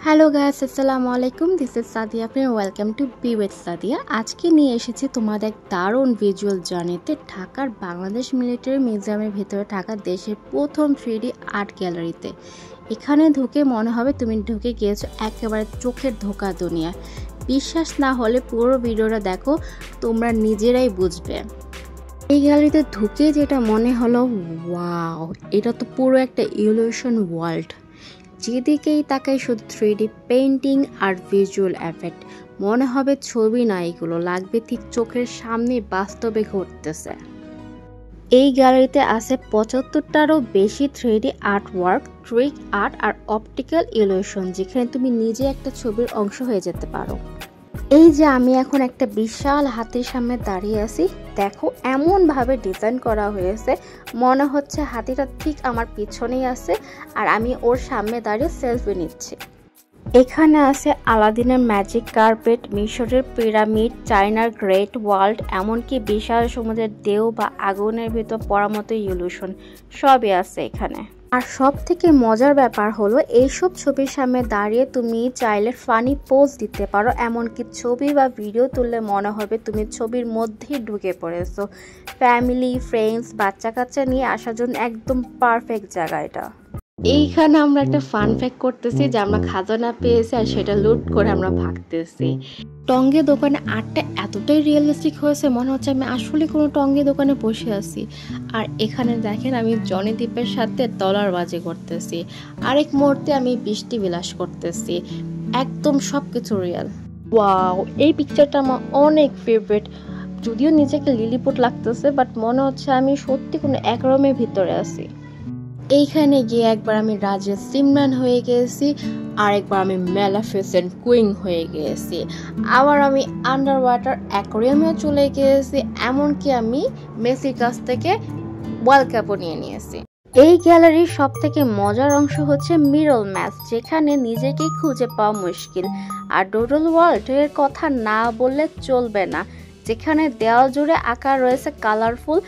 Hello guys, আসসালামু আলাইকুম। This is Sadia. আপনি welcome to be with Sadia. আজকে নিয়ে এসেছি তোমাদের এক দারুণ ভিজুয়াল জার্নিতে ঢাকার বাংলাদেশ মিলিটারি মিউজিয়ামের ভিতরে থাকা দেশের প্রথম 3D আর্ট গ্যালারিতে। এখানে ঢুকে মনে হবে তুমি ঢুকে গিয়েছো একেবারে চোখের ধোকা দুনিয়া। বিশ্বাস না হলে পুরো ভিডিওটা দেখো, তোমরা নিজেরাই বুঝবে। এই গ্যালারিতে ঢুকে যেটা মনে হলো, ওয়াও, এটা তো পুরো একটা ইলিউশন ওয়ার্ল্ড। যেদিকেই তাকাই শুধু 3D পেইন্টিং আর ভিজুয়াল এফেক্ট, মনে হবে ছবি না, এগুলো লাগবে ঠিক চোখের সামনে বাস্তবে ঘটতেছে। এই গ্যালারিতে আছে 75টারও বেশি 3D art work, trick art আর অপটিক্যাল ইলিউশন, যেখানে তুমি নিজে একটা ছবির অংশ হয়ে যেতে পারো। এই যে আমি এখন একটা বিশাল হাতির সামনে দাঁড়িয়ে আছি, দেখো এমন ভাবে ডিজাইন করা হয়েছে মনে হচ্ছে হাতিটা ঠিক আমার পিছনেই আছে আর আমি ওর সামনে দাঁড়িয়ে সেলফি নিচ্ছি। এখানে আছে আলাদিনের ম্যাজিক কার্পেট, মিশরের পিরামিড, চায়নার গ্রেট ওয়াল, এমনকি বিশাল সমুদ্রের ঢেউ বা আগুনের ভিতর পড়ার মতো ইলিউশন, সবই আছে এখানে। আর সব থেকে মজার ব্যাপার হলো এইসব ছবির সামনে দাঁড়িয়ে তুমি চাইলে ফানি পোজ দিতে পারো, এমনকি ছবি বা ভিডিও তুললে মনে হবে তুমি ছবির মধ্যেই ঢুকে পড়েছো। ফ্যামিলি, ফ্রেন্ডস, বাচ্চা কাচ্চা নিয়ে আসার জন্য একদম পারফেক্ট জায়গা এটা। এইখানে আমরা একটা ফান ফ্যাক্ট করতেছি যে আমরা খাজানা পেয়েছি আর সেটা লুট করে আমরা ভাগতেছি। টঙ্গে দোকানে আর্টটা এতটাই রিয়েলিস্টিক হয়েছে মনে হচ্ছে আমি আসলে কোনো টঙ্গে দোকানে বসে আছি। আর এখানে দেখেন আমি জনি দ্বীপের সাথে তলারবাজি করতেছি, আরেক মুহূর্তে আমি বৃষ্টি বিলাস করতেছি, একদম সব কিছু রিয়েল। ওয়াও, এই পিকচারটা আমার অনেক ফেভারিট। যদিও নিজেকে লিলিপুট লাগতেছে, বাট মনে হচ্ছে আমি সত্যি কোনো একরমের ভিতরে আছি। এইখানে গিয়ে একবার আমি রাজা সিমরান হয়ে গিয়েছি, আরেকবার আমি ম্যালেফিসেন্ট কুইন হয়ে গিয়েছি, আবার আমি আন্ডার ওয়াটার অ্যাকোয়ারিয়ামে চলে গিয়েছি, এমনকি আমি মেসির কাছ থেকে ওয়ার্ল্ড কাপও নিয়ে নিয়েছি। এই গ্যালারির সব থেকে মজার অংশ হচ্ছে মিরর ম্যাচ, যেখানে নিজেকেই খুঁজে পাওয়া মুশকিল। আর ডোডল ওয়ার্ল্ডের কথা না বললে চলবে না, যেখানে দেওয়াল জুড়ে আঁকা রয়েছে কালারফুল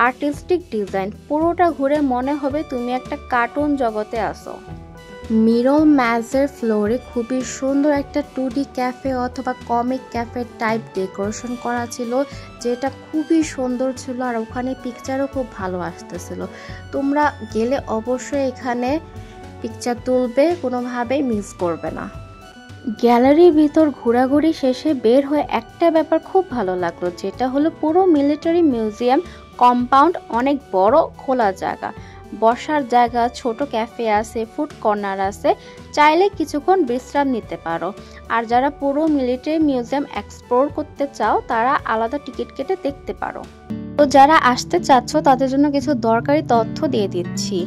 আর্টিস্টিক ডিজাইন, পুরোটা ঘুরে মনে হবে তুমি একটা কার্টুন জগতে আসো। মিরর ম্যাজের ফ্লোরে খুবই সুন্দর একটা 2D ক্যাফে অথবা কমিক ক্যাফে টাইপ ডেকোরেশন করা ছিল, যেটা খুবই সুন্দর ছিল আর ওখানে পিকচারও খুব ভালো আসতেছিল। তোমরা গেলে অবশ্যই এখানে পিকচার তুলবে, কোনোভাবেই মিস করবে না। গ্যালারির ভিতর ঘোরাঘুরি শেষে বের হয়ে একটা ব্যাপার খুব ভালো লাগলো, যেটা হলো পুরো মিলিটারি মিউজিয়াম কম্পাউন্ড অনেক বড়, খোলা জায়গা, বসার জায়গা, ছোট ক্যাফে আছে, ফুড কর্নার আছে, চাইলে কিছুক্ষণ বিশ্রাম নিতে পারো। আর যারা পুরো মিলিটারি মিউজিয়াম এক্সপ্লোর করতে চাও তারা আলাদা টিকিট কেটে দেখতে পারো। তো যারা আসতে চাচ্ছ তাদের জন্য কিছু দরকারি তথ্য দিয়ে দিচ্ছি।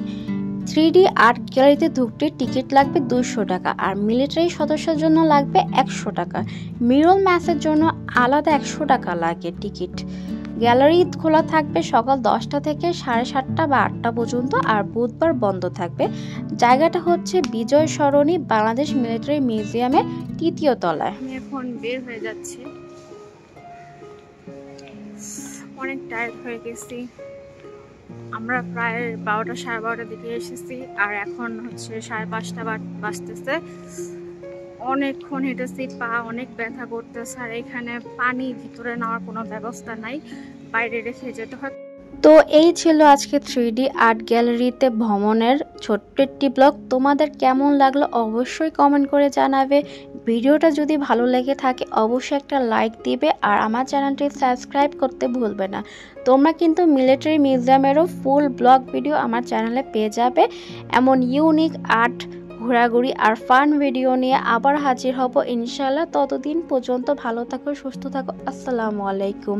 3D আর্ট গ্যালারিতে ঢুকতে টিকিট লাগবে 200 টাকা, আর মিলিটারি সদস্যের জন্য লাগবে 100 টাকা। মিরর ম্যাচের জন্য আলাদা 100 টাকা লাগে টিকিট। গ্যালারি খোলা থাকবে সকাল 10টা থেকে 7:30 বা 8টা পর্যন্ত, আর বুধবার বন্ধ থাকবে। জায়গাটা হচ্ছে বিজয় সরণি, বাংলাদেশ মিলিটারি মিউজিয়ামের 3য় তলায়। আমি এখন বের হয়ে যাচ্ছি, অনেক টায়ার্ড হয়ে গেছি। আমরা প্রায় 12টা সাড়ে 12টার দিকে এসেছি আর এখন হচ্ছে 5:30 বাজতেছে। অনেকক্ষণ হেঁটেছি, পা অনেক ব্যথা করতেছে, আর এখানে পানি ভিতরে নেওয়ার কোনো ব্যবস্থা নাই, বাইরে রেখে যেতে হয়। তো এই ছিল আজকে 3D আর্ট গ্যালারিতে ভ্রমণের ছোট্ট একটি ব্লগ। তোমাদের কেমন লাগলো অবশ্যই কমেন্ট করে জানাবে। ভিডিওটা যদি ভালো লেগে থাকে অবশ্যই একটা লাইক দিবে, আর আমার চ্যানেলটি সাবস্ক্রাইব করতে ভুলবে না। তোমরা কিন্তু মিলিটারি মিউজিয়ামেরও ফুল ব্লগ ভিডিও আমার চ্যানেলে পেয়ে যাবে। এমন ইউনিক আর্ট, ঘোরাঘুরি আর ফান ভিডিও নিয়ে আবার হাজির হব ইনশাল্লাহ। ততদিন পর্যন্ত ভালো থাকো, সুস্থ থাকো। আসসালামু আলাইকুম।